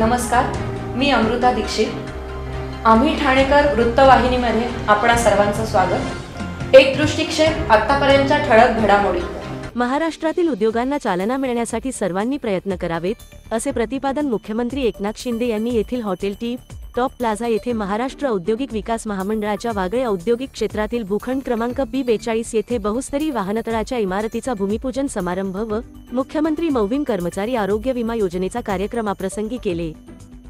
नमस्कार, मी अमृता दीक्षित। आम्ही ठाणेकर वृत्तवाहिनीमध्ये आपणा सर्वांचं स्वागत। एक दृष्टिक्षेप आतापर्यंतच्या ठळक घडामोडी। महाराष्ट्रातील उद्योगांना चालना मिळण्यासाठी सर्वांनी प्रयत्न करावेत, असे प्रतिपादन मुख्यमंत्री एकनाथ शिंदे यांनी येथील हॉटेल टी टॉप प्लाझा येथे महाराष्ट्र औद्योगिक विकास महामंडळाच्या वागळे औद्योगिक क्षेत्रातील भूखंड क्रमांक B42 येथे बहुस्तरीय वाहनतळाच्या इमारतीचा भूमिपूजन समारंभ व मुख्यमंत्री नवीन कर्मचारी आरोग्य विमा योजनेचा कार्यक्रमाप्रसंगी केले।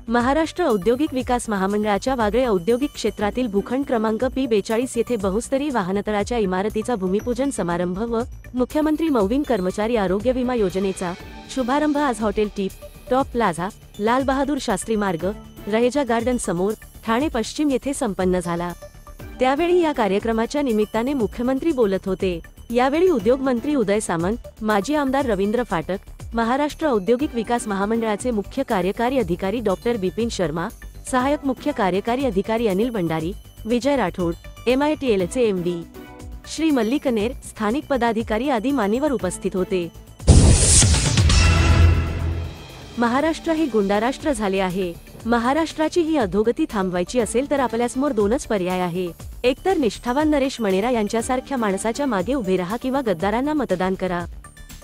महाराष्ट्र औद्योगिक विकास महामंडळाच्या वागळे औद्योगिक क्षेत्रातील भूखंड क्रमांक B42 येथे बहुस्तरीय वाहनतळाच्या इमारतीचा भूमिपूजन समारंभ व मुख्यमंत्री नवीन कर्मचारी आरोग्य विमा योजनेचा शुभारंभ आज hotel T top plaza, Lal Bahadur Shastri मार्ग, रहेजा गार्डन समोर, ठाणे पश्चिम येथे संपन्न झाला। त्यावेळी या कार्यक्रमाच्या निमित्ताने मुख्यमंत्री बोलत होते। यावेळी उद्योग मंत्री उदय सामंत, माजी आमदार रवींद्र फाटक, महाराष्ट्र औद्योगिक विकास महामंडळाचे मुख्य कार्यकारी अधिकारी डॉक्टर बिपिन शर्मा, सहायक मुख्य कार्यकारी अधिकारी अनिल भंडारी, विजय राठोड, MITLचे MD श्री मल्लिकनेर, स्थानिक पदाधिकारी आदी मान्यवर उपस्थित होते। महाराष्ट्र हे गुंडाराष्ट्र झाले आहे। महाराष्ट्राची ही अधोगती थांबवायची असेल तर आपल्यासमोर दोनच पर्याय आहे। एकतर निष्ठावान नरेश मणेरा यांच्यासारख्या माणसाच्या मागे उभे राहा किंवा गद्दारांना मतदान करा।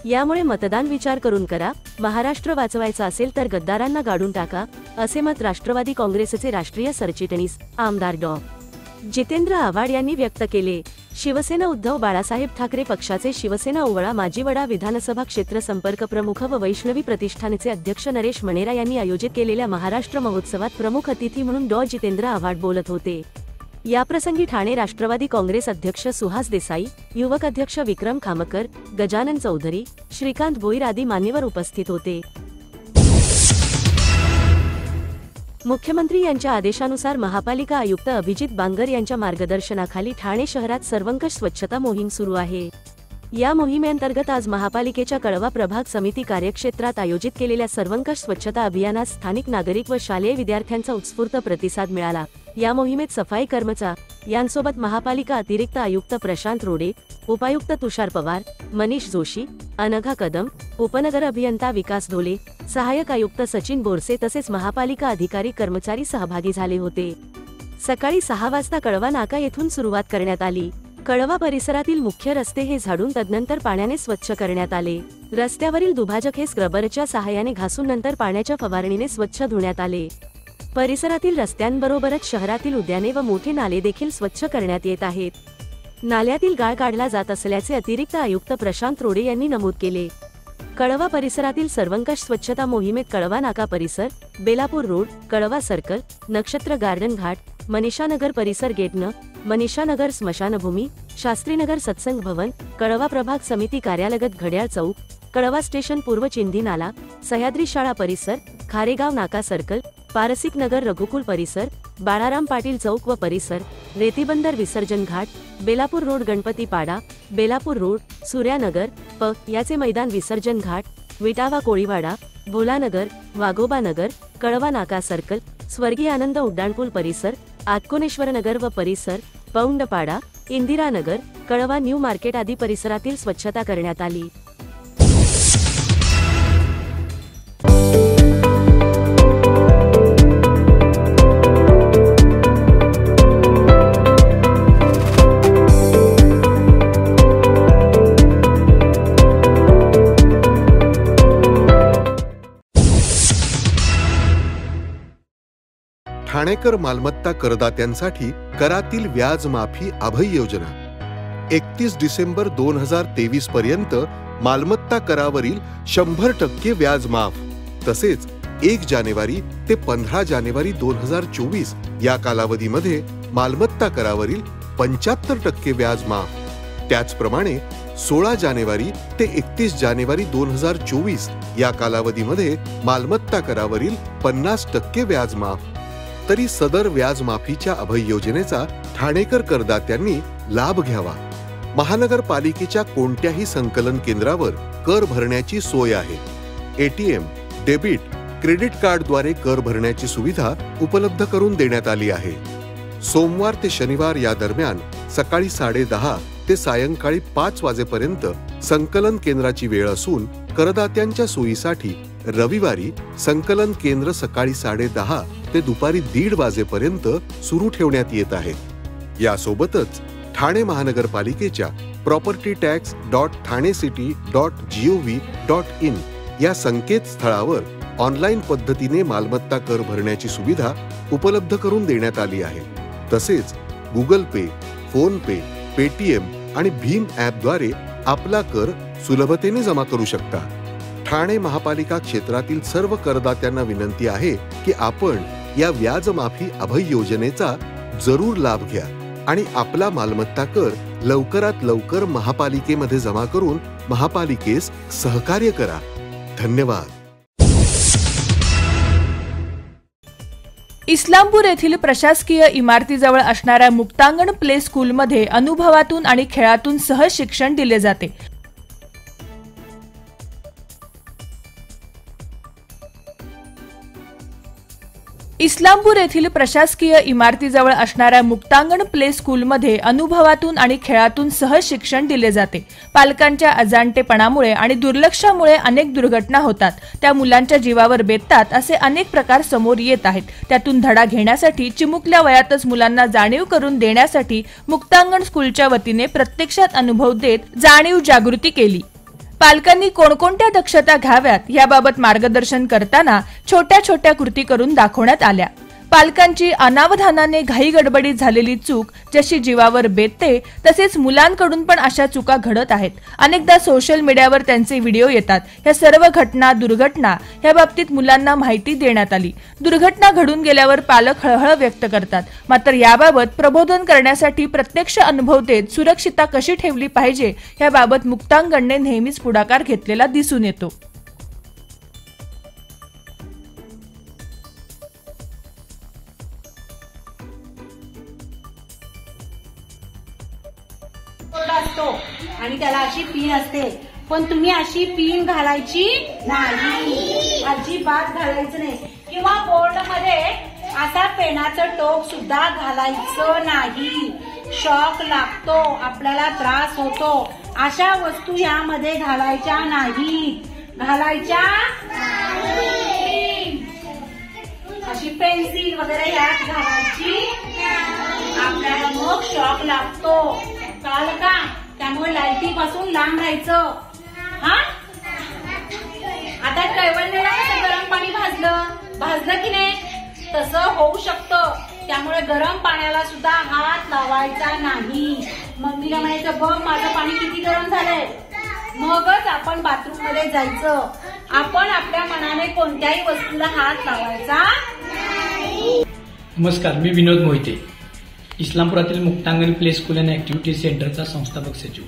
यामुळे मतदान विचार करून करा। महाराष्ट्र वाचवायचा असेल तर गद्दारांना गाडून टाका, असे मत राष्ट्रवादी काँग्रेसचे राष्ट्रीय सरचिटणीस आमदार डॉ. जितेंद्र आव्हाड यांनी व्यक्त केले। शिवसेना उद्धव बाळासाहेब ठाकरे पक्षाचे शिवसेना ओवळा माजीवडा विधानसभा क्षेत्र संपर्क प्रमुख व वैष्णवी प्रतिष्ठानचे अध्यक्ष नरेश मणेरा यांनी आयोजित केलेल्या महाराष्ट्र महोत्सवात प्रमुख अतिथी म्हणून डॉ. जितेंद्र आव्हाड बोलत होते। याप्रसंगी ठाणे राष्ट्रवादी काँग्रेस अध्यक्ष सुहास देसाई, युवक अध्यक्ष विक्रम खामकर, गजानन चौधरी, श्रीकांत भोईर आदी मान्यवर उपस्थित होते। मुख्यमंत्री यांच्या आदेशानुसार महापालिका आयुक्त अभिजित बांगर यांच्या मार्गदर्शनाखाली ठाणे शहरात सर्वंकष स्वच्छता मोहीम सुरू आहे। या मोहिमेअंतर्गत आज महापालिकेच्या कळवा प्रभाग समिती कार्यक्षेत्रात आयोजित केलेल्या सर्वंकष स्वच्छता अभियानात स्थानिक नागरिक व शालेय विद्यार्थ्यांचा उत्स्फूर्त प्रतिसाद मिळाला। या मोहिमेत सफाई कर्मचारी यांसोबत महापालिका अतिरिक्त आयुक्त प्रशांत रोडे, उपायुक्त तुषार पवार, मनीष जोशी, अनघा कदम, उपनगर अभियंता विकास ढोले, सहाय्यक आयुक्त सचिन बोरसे तसेच महापालिका अधिकारी कर्मचारी सहभागी झाले होते। सकाळी 6 वाजता कळवा नाका येथून सुरुवात करण्यात आली। कळवा परिसरातील मुख्य रस्ते हे झाडून तदनंतर पाण्याने स्वच्छ करण्यात आले। रस्त्यावरील दुभाजक हे स्क्रबरच्या सहाय्याने घासून नंतर पाण्याच्या फवारणीने स्वच्छ धुण्यात आले। परिसरातील रस्त्यांबरोबरच शहरातील उद्याने व मोठे नाले देखील स्वच्छ करण्यात येत आहेत। नाल्यातील गाळ काढला जात असल्याचे अतिरिक्त आयुक्त प्रशांत रोडे यांनी नमूद केले। कळवा परिसरातील सर्वंकष स्वच्छता मोहिमेत कळवा नाका परिसर, बेलापूर रोड, कळवा सर्कल, नक्षत्र गार्डन घाट, मनीषानगर परिसर गेट न, मनीषानगर स्मशानभूमी, शास्त्रीनगर सत्संग भवन, कळवा प्रभाग समिती कार्यालगत घड्याळ चौक, कळवा स्टेशन पूर्व चिंधी नाला, सह्याद्री शाळा परिसर, खारेगाव नाका सर्कल, पारसिक नगर रघुकुल परिसर, बाळाराम पाटील चौक व परिसर, रेतीबंदर विसर्जन घाट, बेलापूर रोड गणपती पाडा, बेलापूर रोड, सूर्यानगर याचे मैदान विसर्जन घाट, विटावा कोळीवाडा, भोलानगर, वाघोबा नगर, कळवा नाका सर्कल, स्वर्गीय आनंद उड्डाणपूल परिसर, आत्कोनेश्वर नगर व परिसर, पौंडपाडा, इंदिरानगर, कळवा न्यू मार्केट आदी परिसरातील स्वच्छता करण्यात आली। ठाणेकर मालमत्ता करदात्यांसाठी करातील व्याज माफी अभय योजना 31 डिसेंबर 2023 पर्यंत मालमत्ता करावरील 100% व्याज माफ, तसेच 1 जानेवारी ते 15 जानेवारी 2024 या कालावधीमध्ये मालमत्ता करावरील 75% व्याज माफ। त्याचप्रमाणे 16 जानेवारी ते 31 जानेवारी 2024 या कालावधीमध्ये मालमत्ता करावरील 50% व्याज माफ। तरी सदर व्याज माफीच्या अभय योजनेचा ठाणेकर करदात्यांनी लाभ घ्यावा। महानगरपालिकेच्या कोणत्याही संकलन केंद्रावर कर भरण्याची सोय आहे। ATM, डेबिट, क्रेडिट कार्डद्वारे कर भरण्याची सुविधा उपलब्ध करून देण्यात आली आहे। सोमवार ते शनिवार या दरम्यान सकाळी 10:30 ते सायंकाळी 5 वाजेपर्यंत संकलन केंद्राची वेळ असून करदात्यांच्या सोयीसाठी रविवारी संकलन केंद्र सकाळी 10:30 ते दुपारी 1:30 वाजेपर्यंत सुरू ठेवण्यात येत आहे. यासोबतच ठाणे महानगरपालिकेच्या propertytax.thanecity.gov.in या संकेतस्थळावर ऑनलाईन पद्धतीने मालमत्ता कर भरण्याची सुविधा उपलब्ध करून देण्यात आली आहे. तसेच गुगल पे, फोन पे, पेटीएम आणि भीम ॲपद्वारे आपला कर सुलभतेने जमा करू शकता. ठाणे महापालिका क्षेत्रातील सर्व करदात्यांना विनंती आहे की आपण या व्याजमाफी अभय योजनेचा जरूर लाभ घ्या आणि आपला मालमत्ता कर लवकरात लवकर महापालिकेमध्ये जमा करून महापालिकेस सहकार्य करा. धन्यवाद. इस्लामपूर येथील प्रशासकीय इमारतीजवळ असणाऱ्या मुक्तांगण प्ले स्कूलमध्ये अनुभवातून आणि खेळातून सहज शिक्षण दिले जाते. इस्लामपूर येथील प्रशासकीय इमारतीजवळ असणाऱ्या मुक्तांगण प्ले स्कूलमध्ये अनुभवातून आणि खेळातून सहज शिक्षण दिले जाते. पालकांच्या अजाणतेपणामुळे आणि दुर्लक्षामुळे अनेक दुर्घटना होतात, त्या मुलांच्या जीवावर बेततात असे अनेक प्रकार समोर येत आहेत. त्यातून धडा घेण्यासाठी चिमुकल्या वयातच मुलांना जाणीव करून देण्यासाठी मुक्तांगण स्कूलच्या वतीने प्रत्यक्षात अनुभव देत जाणीव जागृती केली. पालकांनी कोणकोणत्या दक्षता घ्याव्यात याबाबत मार्गदर्शन करताना छोट्या छोट्या कृती करून दाखवण्यात आल्या. पालकांची अनावधानाने घाईगडबडीत झालेली चूक जशी जीवावर बेतते तसेच मुलांकडून पण अशा चुका घडत आहेत. अनेकदा सोशल मीडियावर त्यांचे व्हिडिओ येतात. या सर्व घटना, दुर्घटना या बाबतीत मुलांना माहिती देण्यात आली. दुर्घटना घडून गेल्यावर पालक हळहळ व्यक्त करतात. मात्र याबाबत प्रबोधन करण्यासाठी प्रत्यक्ष अनुभव देत सुरक्षितता कशी ठेवली पाहिजे याबाबत मुक्तांगणने नेहमीच पुढाकार घेतलेला दिसून येतो. असतो आणि त्याला अशी पिन असते, पण तुम्ही अशी पिन घालायची नाही, अजिबात घालायचं नाही. किंवा बोर्ड मध्ये असा पेनाचं टोक सुद्धा घालायचं नाही. शॉक लागतो, आपल्याला त्रास होतो. अशा वस्तू यामध्ये घालायच्या नाहीत, घालायच्या नाही. अशी पेन्सिल वगैरे यात घालायची, आपल्याला मग शॉक लागतो. कळलं का? त्यामुळे लाईटीपासून लांब राहायचं. हा, आता कैवल्याला गरम पाणी भाजलं की नाही, तसं होऊ शकतं. त्यामुळे गरम पाण्याला सुद्धा हात लावायचा नाही. मम्मीला म्हणायचं, बघ माझं पाणी किती गरम झालंय, मगच आपण बाथरूम मध्ये जायचं. आपण आपल्या मनाने कोणत्याही वस्तूला हात लावायचा नाही. नमस्कार, मी विनोद मोहिते, इस्लामपुरातील मुक्तांगण प्ले स्कूल अँड ऍक्टिव्हिटी सेंटरचा संस्थापक सचिव.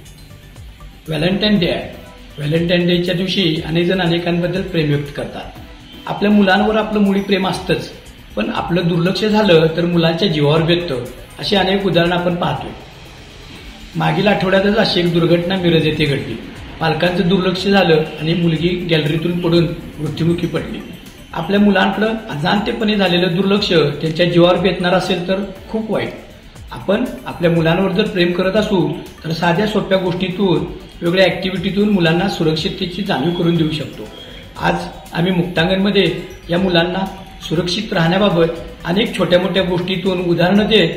व्हॅलेंटाईन डे आहे. व्हॅलेंटाईन डेच्या दिवशी अनेक जण अनेकांबद्दल प्रेम व्यक्त करतात. आपल्या मुलांवर आपलं मुळी प्रेम असतंच, पण आपलं दुर्लक्ष झालं तर मुलांच्या जीवावर बेततं. अशी अनेक उदाहरणं आपण पाहतोय. मागील आठवड्यातच अशी एक दुर्घटना मिरज येथे घडली. पालकांचं दुर्लक्ष झालं आणि मुलगी गॅलरीतून पडून मृत्युमुखी पडली. आपल्या मुलांकडे अजाणतेपणे झालेलं दुर्लक्ष त्यांच्या जीवावर बेतणार असेल तर खूप वाईट. आपण आपल्या मुलांवर जर प्रेम करत असू तर साध्या सोप्या गोष्टीतून, वेगळ्या ऍक्टिव्हिटीतून मुलांना सुरक्षिततेची जाणीव करून देऊ शकतो. आज आम्ही मुक्तांगणमध्ये या मुलांना सुरक्षित राहण्याबाबत अनेक छोट्या मोठ्या गोष्टीतून उदाहरणं देत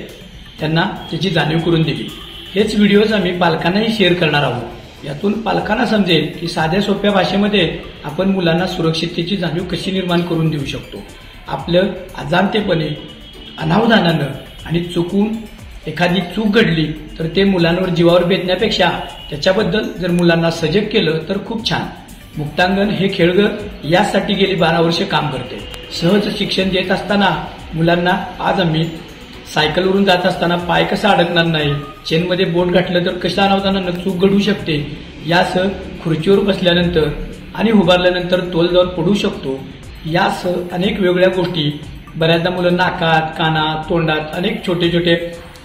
त्यांना त्याची जाणीव करून दिली. हेच व्हिडिओज आम्ही पालकांनाही शेअर करणार आहोत. यातून पालकांना समजेल की साध्या सोप्या भाषेमध्ये आपण मुलांना सुरक्षिततेची जाणीव कशी निर्माण करून देऊ शकतो. आपलं अजाणतेपणे, अनावधानानं आणि चुकून एखादी चूक घडली तर ते मुलांवर जीवावर बेतण्यापेक्षा त्याच्याबद्दल जर मुलांना सजग केलं तर खूप छान. मुक्तांगण हे खेळघर यासाठी गेली 12 वर्ष काम करते. सहज शिक्षण देत असताना मुलांना आज आम्ही सायकलवरून जात असताना पाय कसा अडकणार नाही, चेनमध्ये बोट घातलं तर कशा अनावधानानं चूक घडू शकते, यासह खुर्चीवर बसल्यानंतर आणि उभारल्यानंतर तोलजावर पडू शकतो, यासह अनेक वेगळ्या गोष्टी. बऱ्याचदा मुलं नाकात, कानात, तोंडात अनेक छोटे छोटे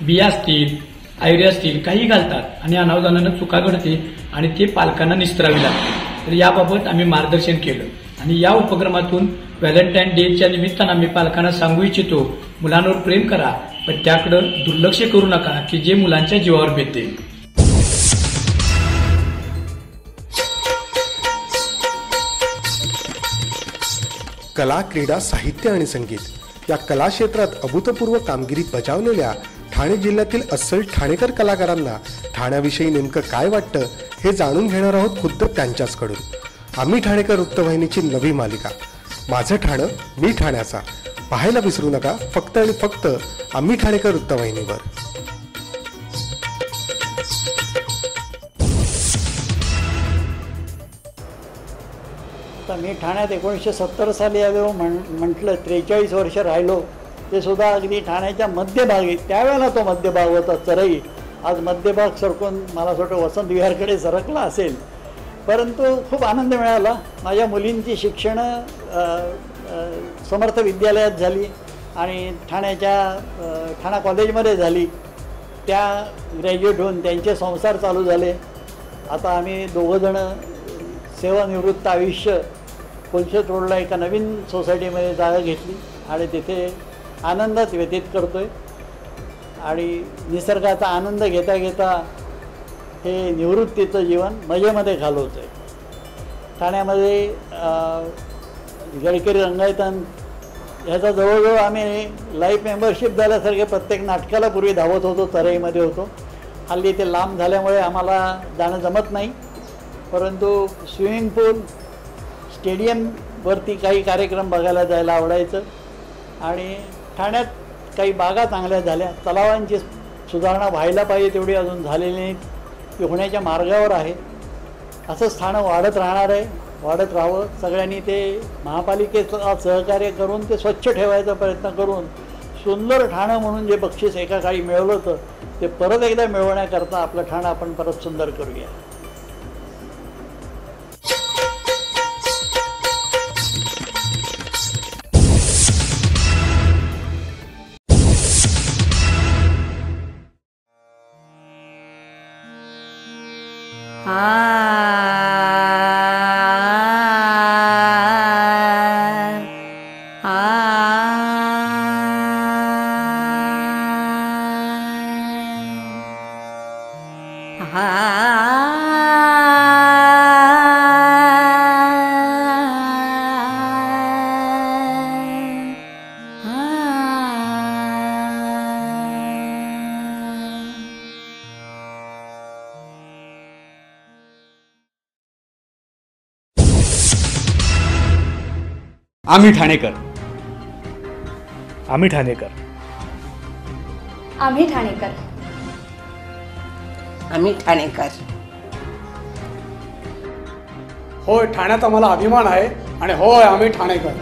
बिया असतील, आयरे असतील, काही घालतात आणि अनावधानानं चुका घडते आणि ते पालकांना निस्तरावी लागते. तर याबाबत आम्ही मार्गदर्शन केलं आणि या उपक्रमातून व्हॅलेंटाईन डेच्या निमित्तानं आम्ही पालकांना सांगू इच्छितो, मुलांवर प्रेम करा, पण त्याकडे दुर्लक्ष करू नका की जे मुलांच्या जीवावर बेते. कला, क्रीडा, साहित्य आणि संगीत या कला क्षेत्रात अभूतपूर्व कामगिरी बजावलेल्या ठाणे जिल्ह्यातील अस्सल ठाणेकर कलाकारांना ठाण्याविषयी नेमकं काय वाटतं हे जाणून घेणार आहोत खुद्द त्यांच्याचकडून. आम्ही ठाणेकर वृत्तवाहिनीची नवी मालिका माझं ठाणं मी ठाण्याचा पाहायला विसरू नका, फक्त आणि फक्त आम्ही ठाणेकर वृत्तवाहिनीवर. आता मी ठाण्यात 1970 साली आलो म्हटलं 43 वर्ष राहिलो, ते सुद्धा अगदी ठाण्याच्या मध्यभागी. त्यावेळेला तो मध्यभाग होता चरई. आज मध्यभाग सरकून मला असं वाटतं वसंत विहारकडे सरकला असेल. परंतु खूप आनंद मिळाला. माझ्या मुलींची शिक्षणं समर्थ विद्यालयात झाली आणि ठाणा कॉलेजमध्ये झाली. त्या ग्रॅज्युएट होऊन त्यांचे संसार चालू झाले. आता आम्ही दोघंजणं सेवानिवृत्त आयुष्य कोलशेत रोडला एका नवीन सोसायटीमध्ये जागा घेतली आणि तिथे आनंदात व्यतीत करतो आहे आणि निसर्गाचा आनंद घेता घेता हे निवृत्तीचं जीवन मजेमध्ये घालवतो आहे. ठाण्यामध्ये गडकरी रंगायतन ह्याचा जवळजवळ आम्ही लाईफ मेंबरशिप झाल्यासारखे प्रत्येक नाटकाला पूर्वी धावत होतो. चरईमध्ये होतो. हल्ली ते लांब झाल्यामुळे आम्हाला जाणं जमत नाही. परंतु स्विमिंग पूल, स्टेडियमवरती काही कार्यक्रम बघायला जायला आवडायचं. आणि ठाण्यात काही बागा चांगल्या झाल्या. तलावांची सुधारणा व्हायला पाहिजे तेवढी अजून झालेली नाही, ती होण्याच्या मार्गावर आहे. असंच ठाणं वाढत राहणार आहे, वाढत राहावं. सगळ्यांनी ते महापालिकेचं सहकार्य करून ते स्वच्छ ठेवायचा प्रयत्न करून सुंदर ठाणं म्हणून जे बक्षीस एका काळी मिळवलं होतं ते परत एकदा मिळवण्याकरता आपलं ठाणं आपण परत सुंदर करूया. आम्ही ठाणेकर. आम्ही ठाणेकर. आम्ही ठाणेकर. आम्ही ठाणेकर. होय, ठाण्यात आम्हाला अभिमान आहे आणि होय आम्ही ठाणेकर.